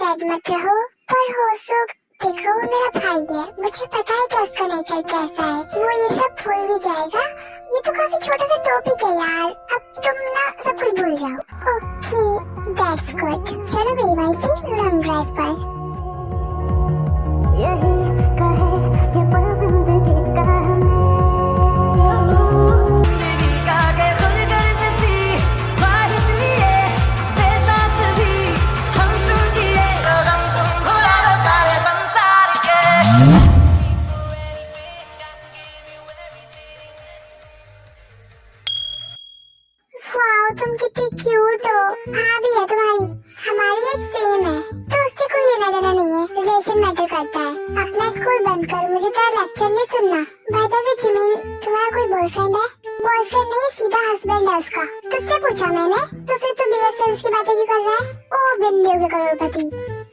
Sad मत रहो, पर हो सो देखो वो मेरा भाई है, मुझे पता है कि उसका नेचर कैसा है, वो ये सब भूल भी जाएगा। ये तो काफी छोटा सा टॉपिक है यार, अब तुम ना सब कुछ भूल जाओ। ओके दैट्स गुड, चलो मेरी वाइफी लॉन्ग ड्राइव पर। वाओ तुम कितनी क्यूट हो, भाभी है तुम्हारी, हमारी एज सेम है, तो उससे कोई लेना देना नहीं है, रिलेशन मैटर करता है। अपना स्कूल बंद कर, मुझे तेरा लेक्चर नहीं सुनना। बाय द वे जिमिन, तुम्हारा कोई बॉयफ्रेंड है? बॉयफ्रेंड नहीं, सीधा हस्बैंड है उसका। तुझसे पूछा मैंने, तो फिर तू बिगर सेल्स की बातें क्यों कर रहा है? ओ बिल्लियों के करोड़पति,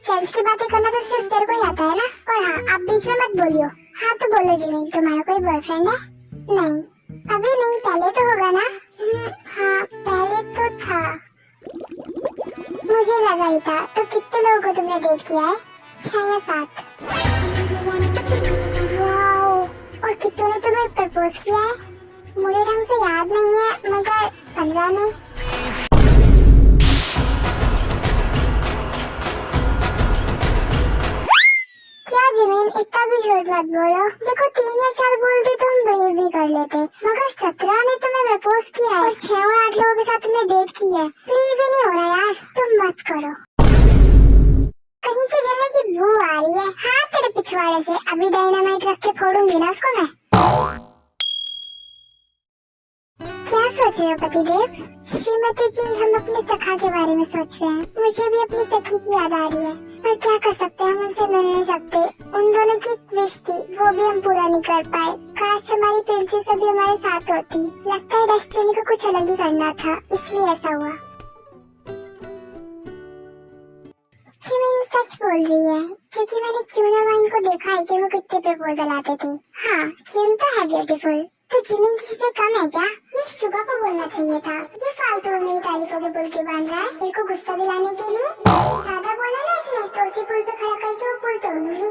सेल्स की बातें करना तो सिर्फ तेरे को ही आता है ना। और हाँ, आप बीच में मत बोलियो। हाँ तो बोलो जिमिन, तुम्हारा कोई बॉयफ्रेंड है? नहीं अभी नहीं, पहले तो होगा ना। हाँ पहले तो था, मुझे लगा ही था। तो कितने लोगों को तुमने डेट किया है? 6 या 7? वाओ, और कितनों ने तुम्हें प्रपोज किया है? मुझे ढंग से याद नहीं है, मगर समझा नहीं। क्या जिमिन, इतना भी झूठ मत बोलो। देखो 3 या 4 बोलते तो हम बिलीव भी कर लेते, मगर 17 ने तुम्हें प्रपोज किया है और 6 और 8 लोगों के साथ तुमने डेट की है, बिलीव ही नहीं हो रहा यार। तुम मत करो, कहीं से जलने की बू आ रही है। हाँ तेरे पिछवाड़े से अभी डायनामाइट रख के फोड़ूंगी ना उसको मैं। क्या सोच रहे हो पतिदेव? श्रीमती जी, हम अपने सखा के बारे में सोच रहे हैं। मुझे भी अपनी सखी की याद आ रही है, पर क्या कर सकते हैं, हम उनसे मिल नहीं सकते। उन दोनों की एक विश थी, वो भी हम पूरा नहीं कर पाए। काश हमारी प्रिंसेस अभी हमारे साथ होती। लगता है डेस्टिनी को कुछ अलग ही करना था, इसलिए ऐसा हुआ। जिमिन सच बोल रही है, क्योंकि मैंने क्यून और वाइन को देखा है कि वो कितने प्रपोजल आते थे। हाँ क्यून तो है ब्यूटीफुल, तो जिमिन किसी से कम है क्या? ये शुभा को बोलना चाहिए था। ये फालतू में मेरी तारीफों के पुल क्यों बांध रहा है, मेरे को गुस्सा दिलाने के लिए? ज्यादा बोला ना इसने, तो उसी पुल पे खड़ा करके वो पुल तोड़ लूंगी।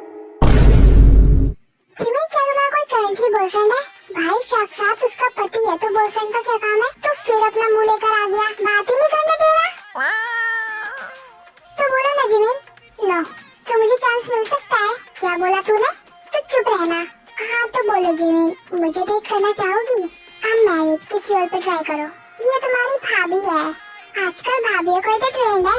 जिमिन, क्या तुम्हारा कोई करंटली बॉयफ्रेंड है? भाई साक्षात उसका पति है, तो बॉयफ्रेंड का क्या काम है? तो फिर अपना मुँह लेकर आ गया, बात ही नहीं करने दे रहा। तो बोलो ना जिमिन। नो, तो मुझे चांस मिल सकता है। क्या बोला तूने? तो चुप रहना। हाँ तो बोलो जिमिन, मुझे डेट करना चाहोगी? अब मैरिड, किसी और पे ट्राई करो। ये तुम्हारी भाभी है, आजकल भाभियों को तो ट्रेंड है।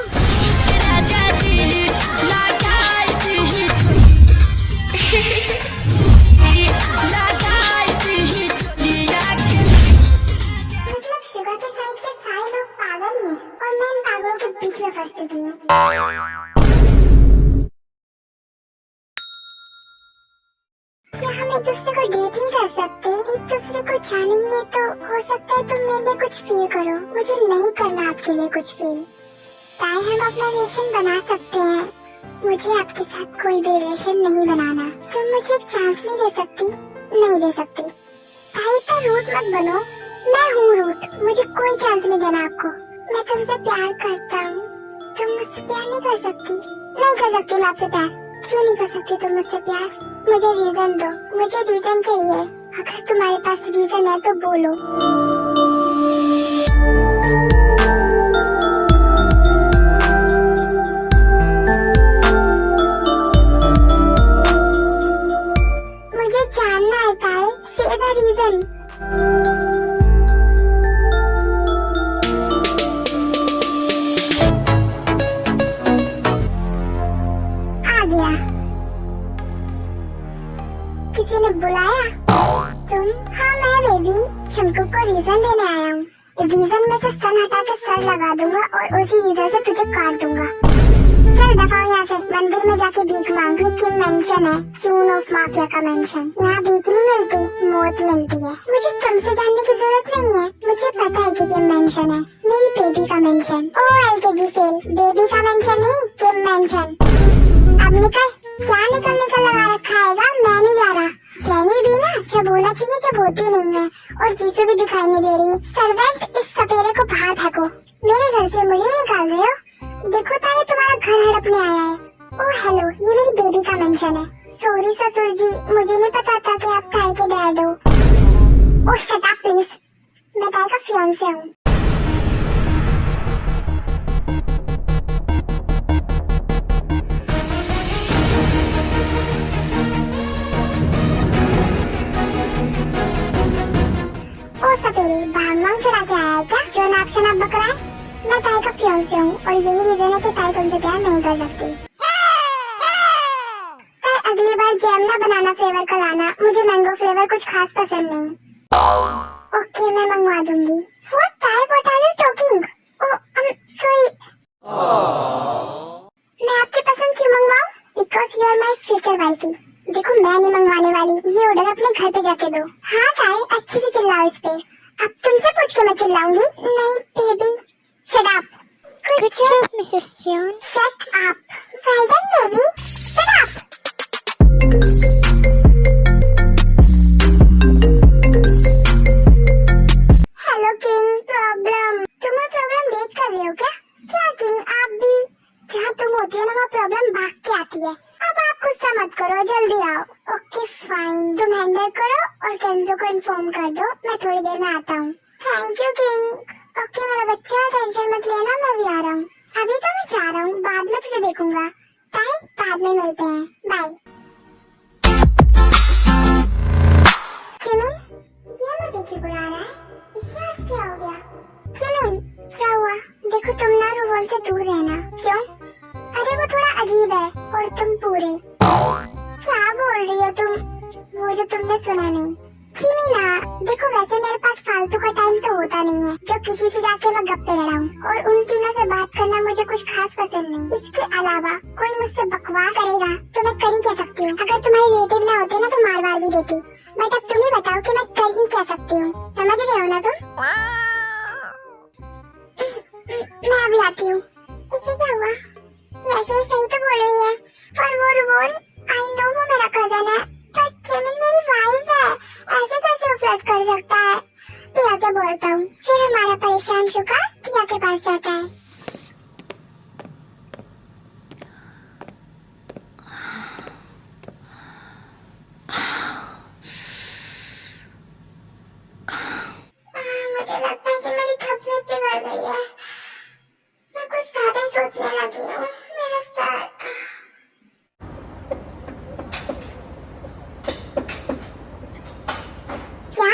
मतलब शुगर के साइड के सारे लोग पागल ही हैं, और मैं इन पागलों के बीच में फंस चुकी हूँ। हम एक दूसरे को डेट नहीं कर सकते? एक दूसरे को जानेंगे तो हो सकता है तुम मेरे लिए कुछ फील करो, मुझे नहीं करना आपके लिए कुछ फील। ताई हम अपना रिलेशन बना सकते हैं, मुझे आपके साथ कोई भी रिलेशन नहीं बनाना। तुम मुझे एक चांस नहीं दे सकती? नहीं दे सकती। ताई तो रूट मत बनो, मैं हूँ रूट, मुझे कोई चांस नहीं देना आपको। मैं तुमसे प्यार करता हूँ, तुम मुझसे प्यार नहीं कर सकती? नहीं कर सकती मैं आपसे प्यार। क्यों नहीं कर सकती तुम मुझसे प्यार? मुझे रीजन दो, मुझे रीजन चाहिए। अगर तुम्हारे पास रीजन है तो बोलो। मुझे जानना है ताई, से द रीजन। आ गया। किसी ने बुलाया? तुम? हाँ मैं बेबी, शंकु को रीजन देने आया हूँ। रीजन में से सन हटा के सर लगा दूंगा और उसी रीजन से तुझे काट दूंगा। चल दफा यहाँ से, मंदिर में जाके भीख मांगी। किम मेंशन है, क्यून ऑफ माफिया का मेंशन। यहाँ भीख नहीं मिलती, मौत मिलती है। मुझे तुमसे जानने की जरूरत नहीं है, मुझे पता है कि किम मेंशन है, मेरी बेबी का मेंशन। ओ एलकेजी फेल, बेबी का मेंशन नहीं, किम मेंशन। अब निकल। क्या निकल निकल लगा रखा हैगा, मैं नहीं जा रहा। जैनी भी ना जब होना चाहिए जब होती नहीं है, और जीसू भी दिखाई नहीं दे रही। सर्वेंट, इस सपेरे को बाहर फेंको। मेरे घर से मुझे निकाल रहे हो? देखो ताई, तुम्हारा घर हड़पने आया है। ओह हेलो, ये मेरी बेबी का मेंशन है। सॉरी ससुर जी, मुझे नहीं पता था कि आप ताई के डैड हो। ओह शट अप प्लीज, मैं ताई का फियांसे हूँ। ओ सपेरे, भांग चढ़ा के आया है क्या? जो नाप शनाप बक रहा है? मैं ताई का फियांसे हूँ और यही रीजन है कि ताई तुमसे प्यार नहीं कर सकती। ताई अगली बार जैम ना बनाना फ्लेवर का लाना, मुझे मैंगो फ्लेवर कुछ खास पसंद नहीं। ओके मैं मंगवा दूंगी। What ताई, what are you talking? Oh, sorry। मैं आपकी पसंद क्यों मंगवाऊं? Because you are my future wifey। देखो मैं नहीं मंगवाने वाली, ये ऑर्डर अपने घर पे जाके दो। हाँ ताई, अच्छे से चिल्लाओ इस पे। अब तुमसे पूछ के मैं चिल्लाऊंगी? नहीं baby, shut up। Good job, Mrs. June. Shut up। Well done baby, shut up। Hello king, problem. तुम प्रॉब्लम देख कर रहे हो क्या? क्या किंग, आप भी? जहाँ तुम होती हो ना वहाँ प्रॉब्लम भाग के आती है। अब आप गुस्सा मत करो, जल्दी आओ। ओके फाइन, तुम हैंडल करो और केंजो को इन्फॉर्म कर दो, मैं थोड़ी देर में आता हूँ। Thank you king. ओके मेरा बच्चा, टेंशन मत लेना, मैं भी आ रहा हूँ। अभी तो मैं जा रहा हूँ, बाद में तुझे देखूंगा। ताई बाद में मिलते हैं, बाय। चिमिन, ये मुझे क्यों बुला रहा है? इससे आज क्या हो गया? चिमिन क्या हुआ? देखो तुम ना रूबोल से दूर रहना। क्यों? अरे वो थोड़ा अजीब है और तुम पूरे। क्या बोल रही हो तुम? वो जो तुमने सुना नहीं। चिमिना देखो, वैसे मेरे पास फालतू का टाइम तो होता नहीं है जो किसी से जाके मैं गप्पे लड़ाऊं, और उन तीनों से बात करना मुझे कुछ खास पसंद नहीं। इसके अलावा कोई मुझसे बकवास करेगा तो मैं कर ही क्या सकती हूँ? अगर तुम्हारे रिलेटिव ना होते ना तो मार भी देती। बट अब तुम ही बताओ कि मैं कर ही क्या सकती हूँ? समझ रहे हो ना तुम? मैं अभी आती हूँ। इससे क्या हुआ? वैसे सही तो बोल रही है, पर वो रिवोल, आई नो वो मेरा कजन है, पर चिमिन मेरी वाइफ है, ऐसे कैसे फ्लर्ट कर सकता है? टिया से बोलता हूँ, फिर हमारा परेशान शुका टिया के पास जाता है। मुझे लगता है कि मेरी तबीयत बिगड़ गई है, मैं कुछ ज्यादा ही सोचने लगी हूँ। मेरा सर। क्या?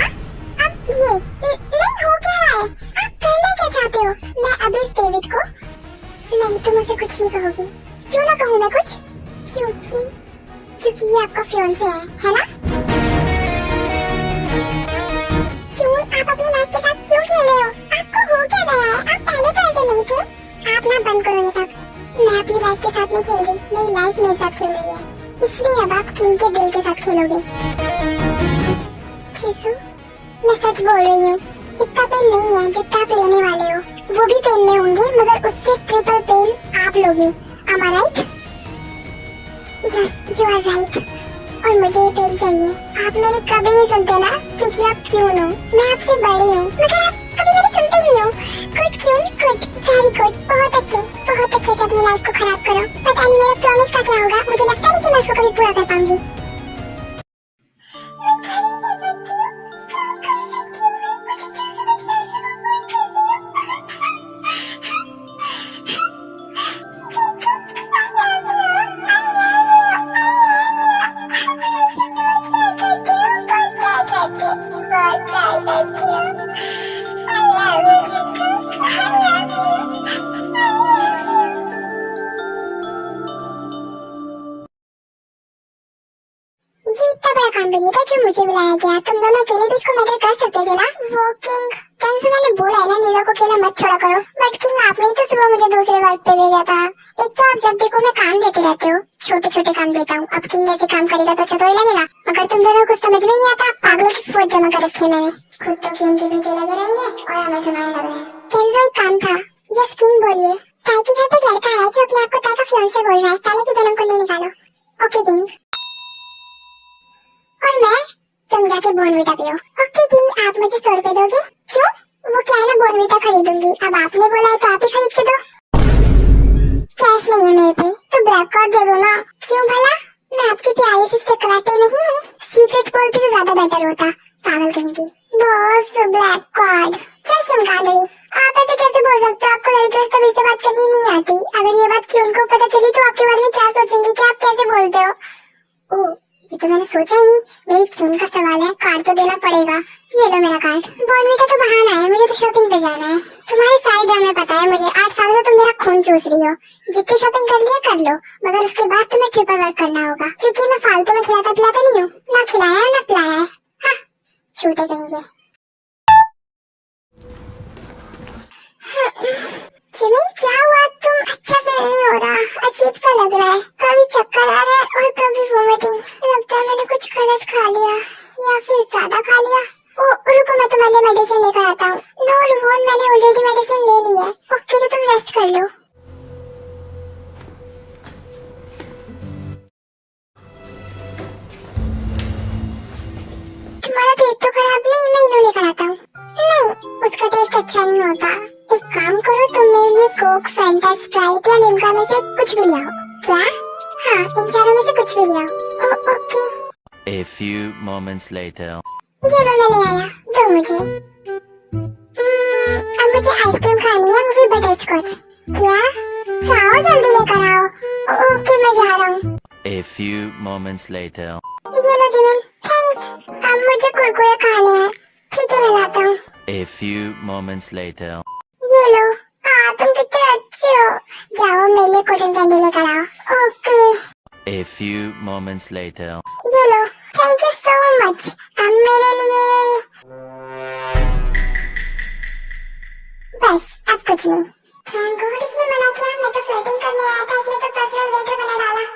अब ये नहीं हो क्या रहा है? आप करना क्या चाहते हो? मैं अभी इस डेविड को नहीं, तुम उसे कुछ नहीं कहोगी। क्यों ना कहूँ मैं कुछ? क्योंकि ये आपका फियांसे है ना? क्यों आप अपनी लाइफ के साथ क्यों खेल रहे हो? आपको हो क्या गया है? आप पहले तो ऐसे नहीं थे। आप ना बंद करो ये सब। मैं अपनी लाइफ के साथ नहीं खेल रही, मेरी लाइफ मेरे साथ खेल रही है, इसलिए अब आप किंग के दिल के साथ खेलोगे। चीसू, मैं सच बोल रही हूँ, इतना पेन नहीं है जितना आप लेने वाले हो। वो भी पेन में होंगे मगर उससे ट्रिपल पेन आप लोगे। Am I right? Yes, you are right। और मुझे ये पेन चाहिए। आप मेरी कभी नहीं सुनते ना, क्योंकि आप क्यून हो। मैं आपसे बड़ी हूँ मगर आप कभी मेरी सुनते नहीं हो। गुड क्यून, गुड, वेरी गुड, बहुत अच्छे से अपनी लाइफ को खराब करो। पता नहीं मेरे प्रॉमिस का क्या होगा, मुझे लगता नहीं कि मैं उसको कभी पूरा कर पाऊंगी। काम भी नहीं था जो मुझे बुलाया गया। तुम दोनों अकेले भी इसको मर्डर कर सकते थे ना? वो किंग मैंने बोला है ना लीला को अकेला मत छोड़ा करो, बट किंग आपने ही तो सुबह मुझे दूसरे वर्क पे भेजा था। एक तो आप जब देखो मैं काम देते रहते हो, छोटे छोटे काम देता हूँ। अब किंग ऐसे काम करेगा तो अच्छा तो ही लगेगा, मगर तुम दोनों को समझ में नहीं आता। पागलों की फौज जमा कर रखी है मैंने। खुद तो किंग के पीछे लगे रहेंगे और हमें सुनाने लग रहे हैं। केंजो एक काम था। यस किंग बोलिए। ताई के घर पे एक लड़का है जो अपने आप को ताई का फियांसे बोल रहा है। साले की जन्म कुंडली निकालो। Okay king. और मैं तुम जाके बोर्नवीटा पियो। ओके किंग, आप मुझे 100 रुपए दोगे? क्यों? वो क्या है ना, बोर्नवीटा खरीदूंगी। अब आपने बोला है तो आप ही खरीद के दो। कैश नहीं है मेरे पे तो ब्लैक कार्ड दे दो ना। क्यों भला? मैं आपकी प्यारी सी सेक्रेटरी नहीं हूँ? सीक्रेट बोलती तो ज्यादा बेटर होता। पागल कहीं की। Boss black card. चल चमगादड़ी, आप ऐसे कैसे बोल सकते हो? आपको लड़कियों से तभी से बात करनी नहीं आती। अगर ये बात क्यों को पता चली तो आपके बारे में क्या सोचेंगे कि आप कैसे बोलते हो? ओह, ये तो मैंने सोचा ही नहीं। मेरी क्यों का सवाल है, कार्ड तो देना पड़ेगा। ये लो मेरा कार्ड। बॉर्नवीटा तो बहाना है, मुझे तो शॉपिंग पे जाना है। तुम्हारे सारे ड्रामे पता है मुझे। 8 साल से तुम मेरा खून चूस रही हो। जितनी शॉपिंग कर लिया कर लो, मगर उसके बाद तुम्हें ट्रिपल वर्क करना होगा, क्योंकि मैं फालतू में खिलाता पिलाता नहीं हूँ। ना खिलाया है ना पिलाया है। हाँ, छूटे कहेंगे। जिमिन क्या हुआ? तुम अच्छा फील नहीं हो रहा, अजीब सा लग रहा है। कभी चक्कर आ रहा है और कभी वोमिटिंग। लगता है मैंने कुछ गलत खा लिया या फिर ज्यादा खा लिया। ओ रुको, मैं तुम्हारे लिए मेडिसिन लेकर आता हूँ। नो रोहन, मैंने ऑलरेडी मेडिसिन ले ली है। ओके, तो तुम रेस्ट कर लो। तुम्हारा पेट तो खराब नहीं? मैं इन्हें लेकर आता हूँ। नहीं, उसका टेस्ट अच्छा नहीं होता। एक काम करो, तुम मेरे लिए कोक, फैंटा, स्प्राइट या लिम्का में से कुछ भी ले आओ। क्या? हाँ, इन चारों में से कुछ भी ले आओ। Okay. A few moments later. ये लो, मैं ले आया। दो मुझे। अब मुझे आइसक्रीम खानी है, वो भी बटर स्कॉच। क्या? जाओ जल्दी लेकर आओ। ओके, मैं जा रहा हूँ। A few moments later. ये लो जिमिन, थैंक्स। अब मुझे कुरकुरे खाने हैं। ठीक है, मैं लाता हूँ। A few moments later. ये लो। हाँ, तुम कितने अच्छे हो। जाओ मेरे लिए कॉटन कैंडी लेकर आओ। Okay. A few moments later. ये लो, थैंक यू सो मच। अब मेरे लिए बस, अब कुछ नहीं। थैंक गॉड इसने मना किया। मैं तो फ्लर्टिंग करने आया था, इसलिए तो पर्सनल वेटर बना डाला।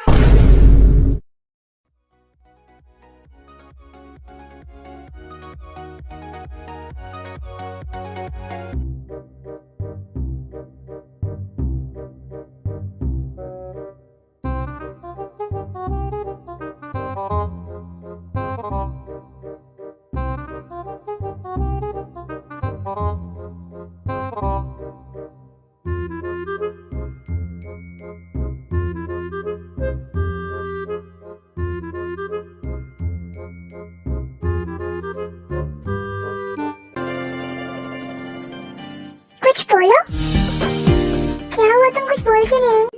कुछ बोलो। क्या हुआ, तुम कुछ बोल क्यों नहीं?